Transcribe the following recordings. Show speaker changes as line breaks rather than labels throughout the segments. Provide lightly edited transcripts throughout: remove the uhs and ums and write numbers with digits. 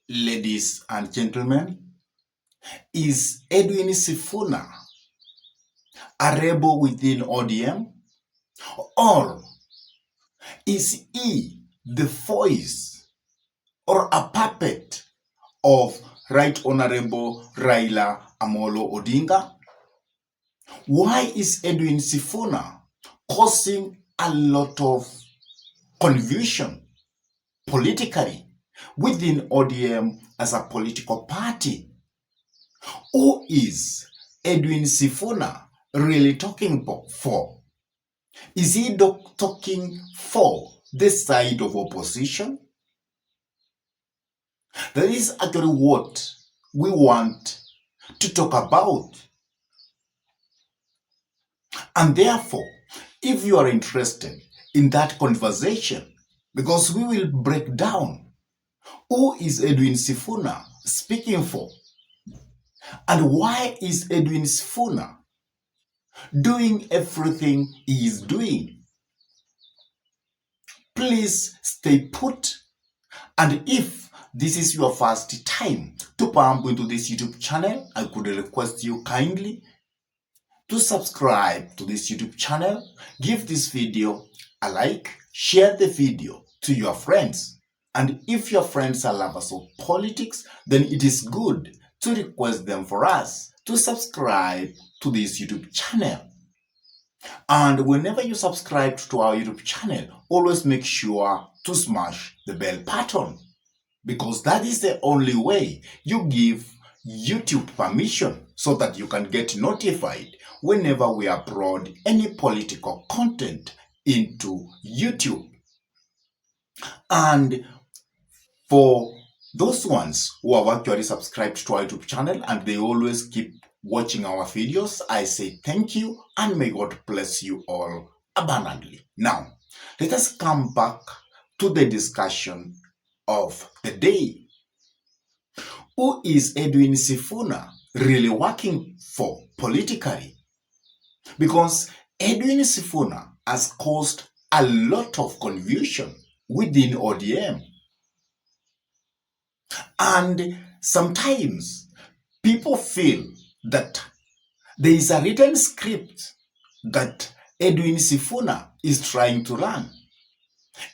Ladies and gentlemen, is Edwin Sifuna a rebel within ODM, or is he the voice or a puppet of Right Honorable Raila Amolo Odinga? Why is Edwin Sifuna causing a lot of confusion politically within ODM as a political party? Who is Edwin Sifuna really talking for? Is he talking for this side of opposition? That is actually what we want to talk about. And therefore, if you are interested in that conversation, because we will break down who is Edwin Sifuna speaking for, and why is Edwin Sifuna doing everything he is doing. Please stay put, and if this is your first time to pump into this YouTube channel, I could request you kindly to subscribe to this YouTube channel, give this video a like, share the video to your friends, and if your friends are lovers of politics, then it is good to request them for us to subscribe to this YouTube channel. And whenever you subscribe to our YouTube channel, always make sure to smash the bell button, because that is the only way you give YouTube permission so that you can get notified whenever we upload any political content into YouTube. And for those ones who have actually subscribed to our YouTube channel and they always keep watching our videos, I say thank you and may God bless you all abundantly. Now, let us come back to the discussion of the day. Who is Edwin Sifuna really working for politically? Because Edwin Sifuna has caused a lot of confusion within ODM. And sometimes people feel that there is a written script that Edwin Sifuna is trying to run.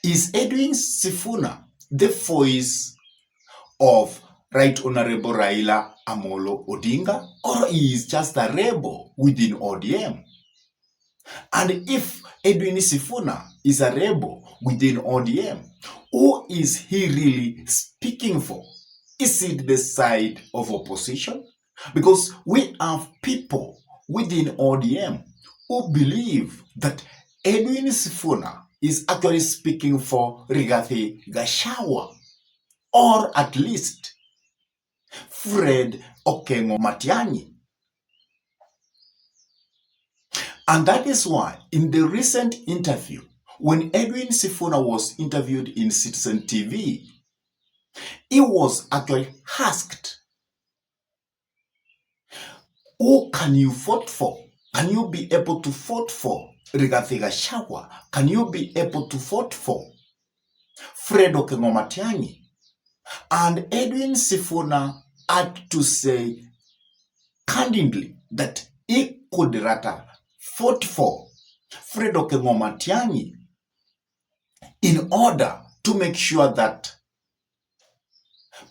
Is Edwin Sifuna the voice of Right Honorable Raila Amolo Odinga, or he is just a rebel within ODM? And if Edwin Sifuna is a rebel within ODM, who is he really speaking for? Is it the side of opposition? Because we have people within ODM who believe that Edwin Sifuna is actually speaking for Rigathi Gachagua, or at least Fred Okengo Matiang'i. And that is why in the recent interview, when Edwin Sifuna was interviewed in Citizen TV, he was actually asked, who can you vote for? Can you be able to vote for Rigathi Gachagua? Can you be able to vote for Fred Okengo Matiang'i? And Edwin Sifuna had to say candidly that he could rather vote for Fred Okengo Matiang'i in order to make sure that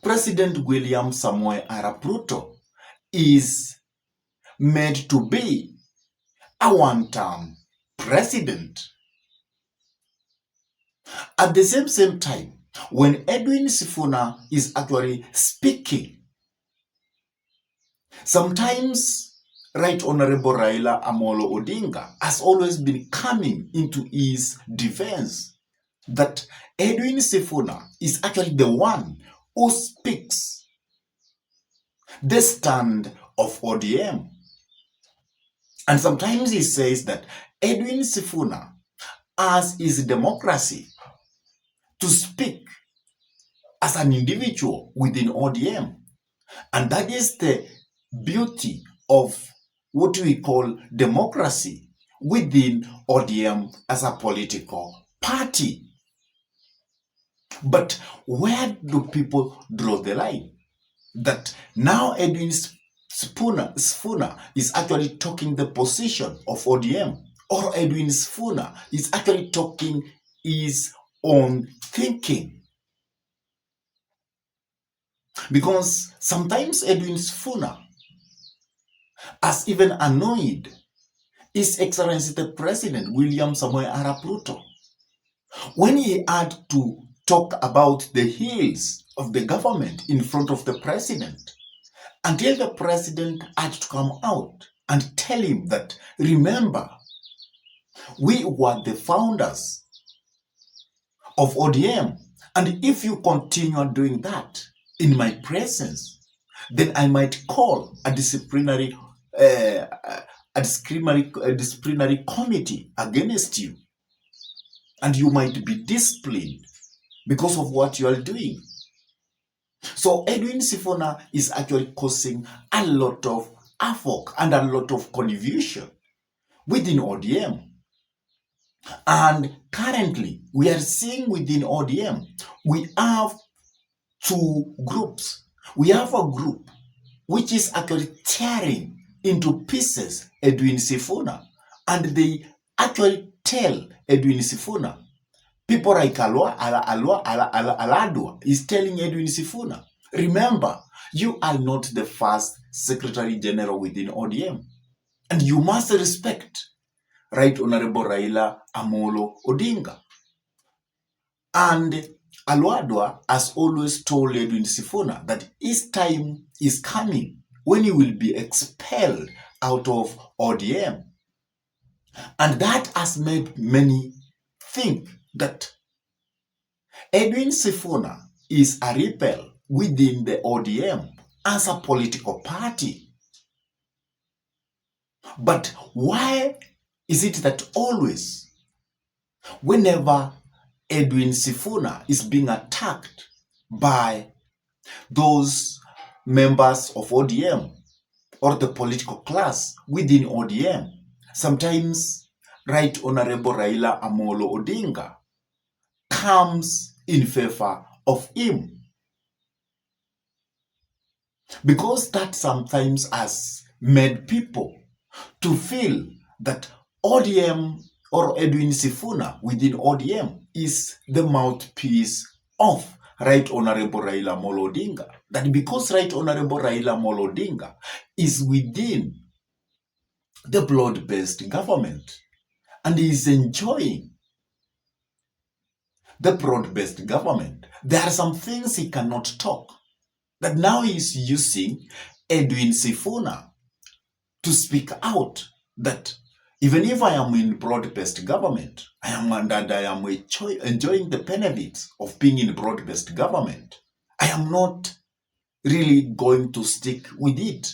President William Samoei Arap Ruto is made to be a one-term president. At the same time, when Edwin Sifuna is actually speaking, sometimes Right Honorable Raila Amolo Odinga has always been coming into his defense that Edwin Sifuna is actually the one who speaks the stand of ODM. And sometimes he says that Edwin Sifuna has his democracy to speak as an individual within ODM. And that is the beauty of what we call democracy within ODM as a political party. But where do people draw the line? That now Edwin Sifuna is actually talking the position of ODM, or Edwin Sifuna is actually talking his own thinking. Because sometimes Edwin Sifuna has even annoyed His Excellency the President William Samoei Arap Ruto when he had to talk about the ills of the government in front of the president, until the president had to come out and tell him that, remember, we were the founders of ODM, and if you continue doing that in my presence, then I might call a disciplinary committee against you, and you might be disciplined because of what you are doing. So Edwin Sifuna is actually causing a lot of havoc and a lot of confusion within ODM. And currently, we are seeing within ODM, we have two groups. We have a group which is actually tearing into pieces Edwin Sifuna, and they actually tell Edwin Sifuna, people like Aladwa is telling Edwin Sifuna, remember, you are not the first Secretary General within ODM, and you must respect Right Honorable Raila Amolo Odinga. And Aladwa has always told Edwin Sifuna that his time is coming when he will be expelled out of ODM. And that has made many think that Edwin Sifuna is a rebel within the ODM as a political party. But why is it that always, whenever Edwin Sifuna is being attacked by those members of ODM or the political class within ODM, sometimes Right Honorable Raila Amolo Odinga comes in favor of him? Because that sometimes has made people to feel that ODM or Edwin Sifuna within ODM is the mouthpiece of Right Honorable Raila Amolo Odinga. That because Right Honorable Raila Amolo Odinga is within the blood-based government and is enjoying the broad-based government, there are some things he cannot talk. That now he is using Edwin Sifuna to speak out that even if I am in broad-based government, I am enjoying the benefits of being in broad-based government. I am not really going to stick with it.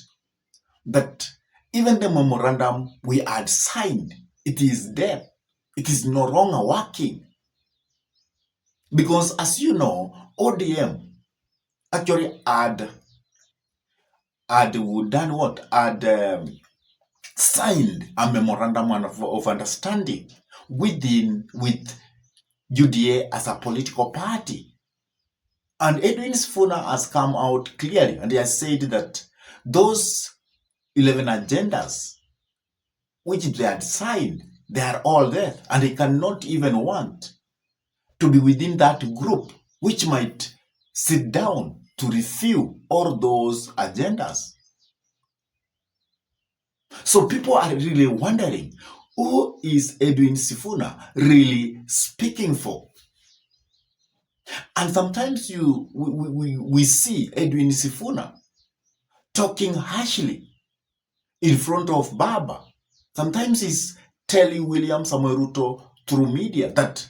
That even the memorandum we had signed, it is dead. It is no longer working. Because as you know, ODM actually had done what? Had signed a memorandum of understanding with UDA as a political party. And Edwin Sifuna has come out clearly and he has said that those 11 agendas which they had signed, they are all there, and they cannot even want to be within that group which might sit down to review all those agendas. So people are really wondering, who is Edwin Sifuna really speaking for? And sometimes we see Edwin Sifuna talking harshly in front of Baba. Sometimes he's telling William Samoei Ruto through media that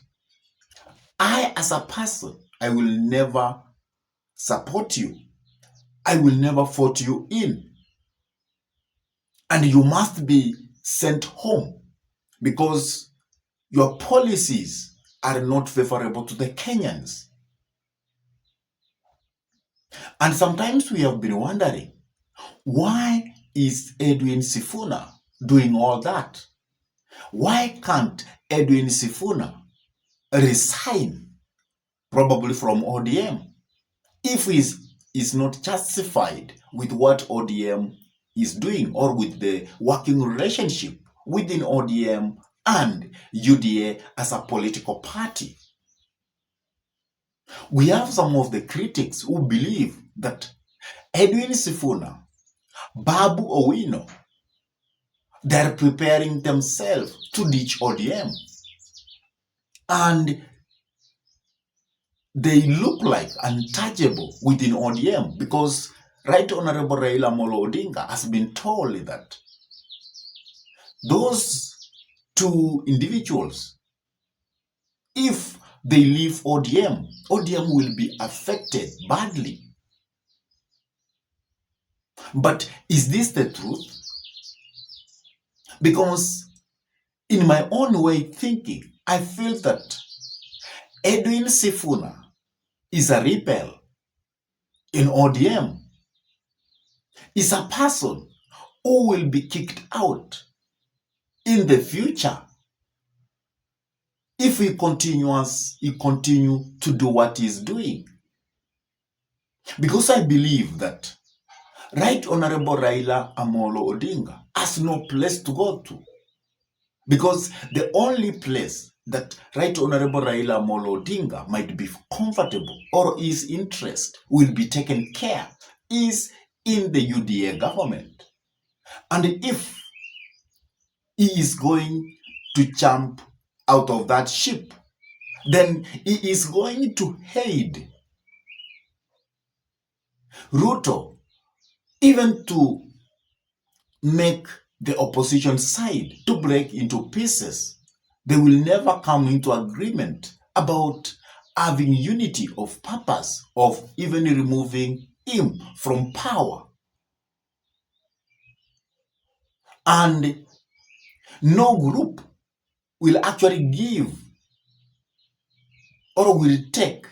I, as a person, I will never support you. I will never vote you in. And you must be sent home because your policies are not favorable to the Kenyans. And sometimes we have been wondering, why is Edwin Sifuna doing all that? Why can't Edwin Sifuna resign probably from ODM, if he is not justified with what ODM is doing or with the working relationship within ODM and UDA as a political party. We have some of the critics who believe that Edwin Sifuna, Babu Owino, they're preparing themselves to ditch ODM. And they look like untouchable within ODM because Right Honorable Raila Molo Odinga has been told that those two individuals, if they leave ODM, ODM will be affected badly. But is this the truth? Because in my own way thinking, I feel that Edwin Sifuna is a rebel in ODM, is a person who will be kicked out in the future if he continue to do what he's doing. Because I believe that Right Honorable Raila Amolo Odinga has no place to go to. Because the only place that Right Honorable Raila Amolo Odinga might be comfortable or his interest will be taken care is in the UDA government. And if he is going to jump out of that ship, then he is going to aid Ruto even to make the opposition side to break into pieces. They will never come into agreement about having unity of purpose of even removing him from power. And no group will actually give or will take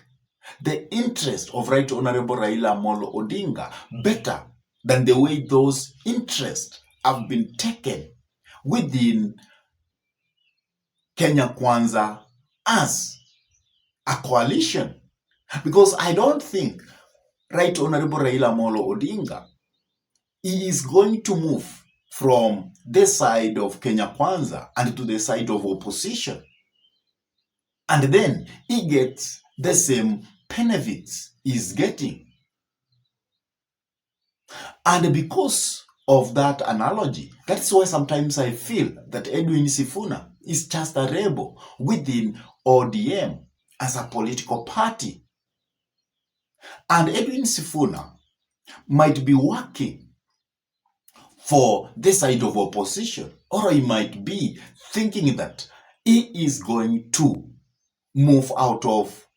the interest of Right Honorable Raila Amolo Odinga better than the way those interests have been taken within Kenya Kwanza as a coalition. Because I don't think Right Honorable Raila Amolo Odinga he is going to move from the side of Kenya Kwanza and to the side of opposition. And then he gets the same benefits he's getting. And because of that analogy, that's why sometimes I feel that Edwin Sifuna is just a rebel within ODM as a political party. And Edwin Sifuna might be working for the side of opposition, or he might be thinking that he is going to move out of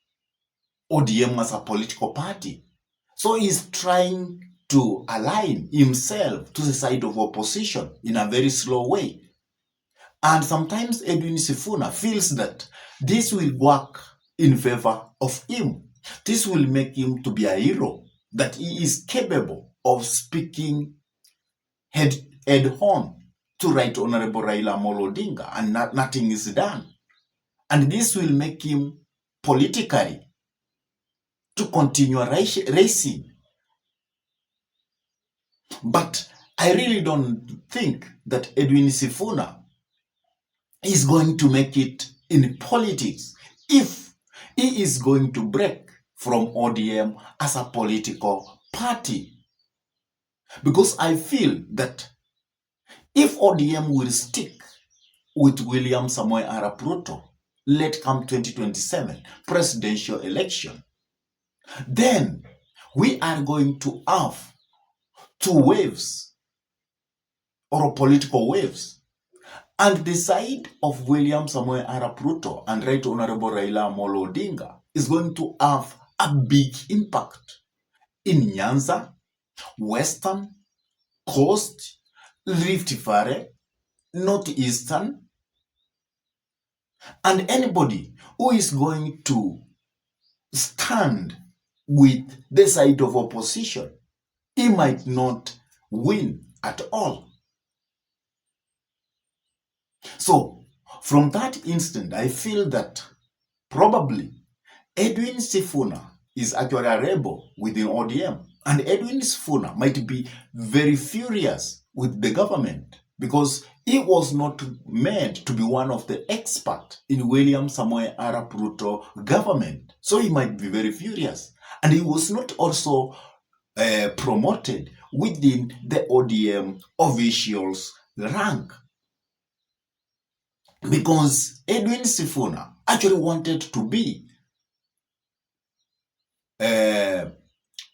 ODM as a political party. So he's trying to align himself to the side of opposition in a very slow way. And sometimes Edwin Sifuna feels that this will work in favor of him. This will make him to be a hero, that he is capable of speaking head on to Right Honorable Raila Amolo Odinga, and nothing is done. And this will make him politically to continue racing. But I really don't think that Edwin Sifuna is going to make it in politics if he is going to break from ODM as a political party. Because I feel that if ODM will stick with William Samoei Arap Ruto, late come 2027 presidential election, then we are going to have two waves or political waves. And the side of William Samoei Arap Ruto and Right Honorable Raila Amolo Odinga is going to have a big impact in Nyanza, Western, Coast, Rift Valley, Northeastern, and anybody who is going to stand with the side of opposition, he might not win at all. So, from that instant, I feel that probably Edwin Sifuna is actually a rebel within ODM. And Edwin Sifuna might be very furious with the government because he was not meant to be one of the experts in William Samoei Arap Ruto government. So he might be very furious. And he was not also promoted within the ODM officials rank because Edwin Sifuna actually wanted to be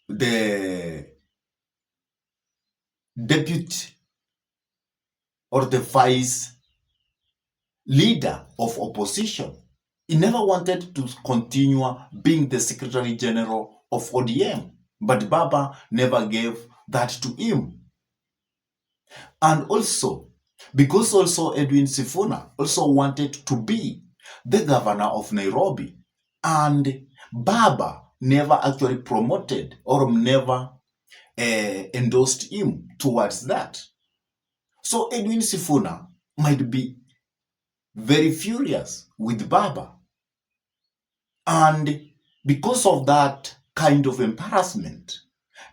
the deputy or the vice leader of opposition. He never wanted to continue being the Secretary General of ODM, but Baba never gave that to him. And also, because also Edwin Sifuna also wanted to be the governor of Nairobi, and Baba never actually promoted or never endorsed him towards that. So Edwin Sifuna might be very furious with Baba. And because of that kind of embarrassment,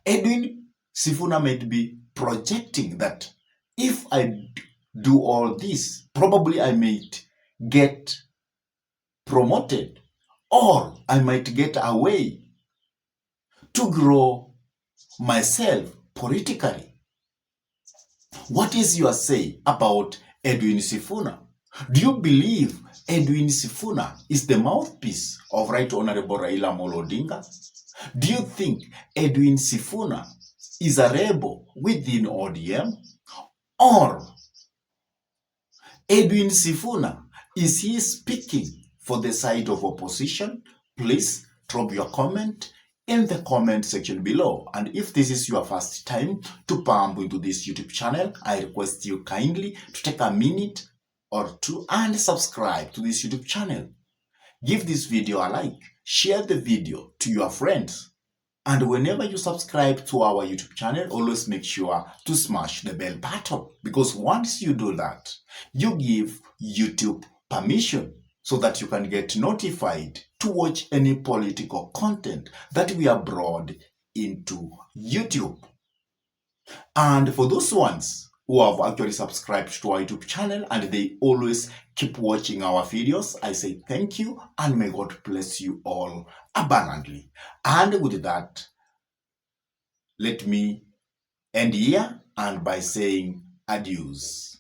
Edwin Sifuna might be projecting that if I do all this, probably I might get promoted or I might get a way to grow myself politically. What is your say about Edwin Sifuna? Do you believe Edwin Sifuna is the mouthpiece of Right Honorable Raila Odinga? Do you think Edwin Sifuna is a rebel within ODM? Or Edwin Sifuna, is he speaking for the side of opposition? Please drop your comment in the comment section below. And if this is your first time to pump into this YouTube channel, I request you kindly to take a minute or two and subscribe to this YouTube channel. Give this video a like, share the video to your friends. And whenever you subscribe to our YouTube channel, always make sure to smash the bell button. Because once you do that, you give YouTube permission so that you can get notified to watch any political content that we upload into YouTube. And for those ones who have actually subscribed to our YouTube channel and they always keep watching our videos, I say thank you and may God bless you all abundantly. And with that, let me end here and by saying adios.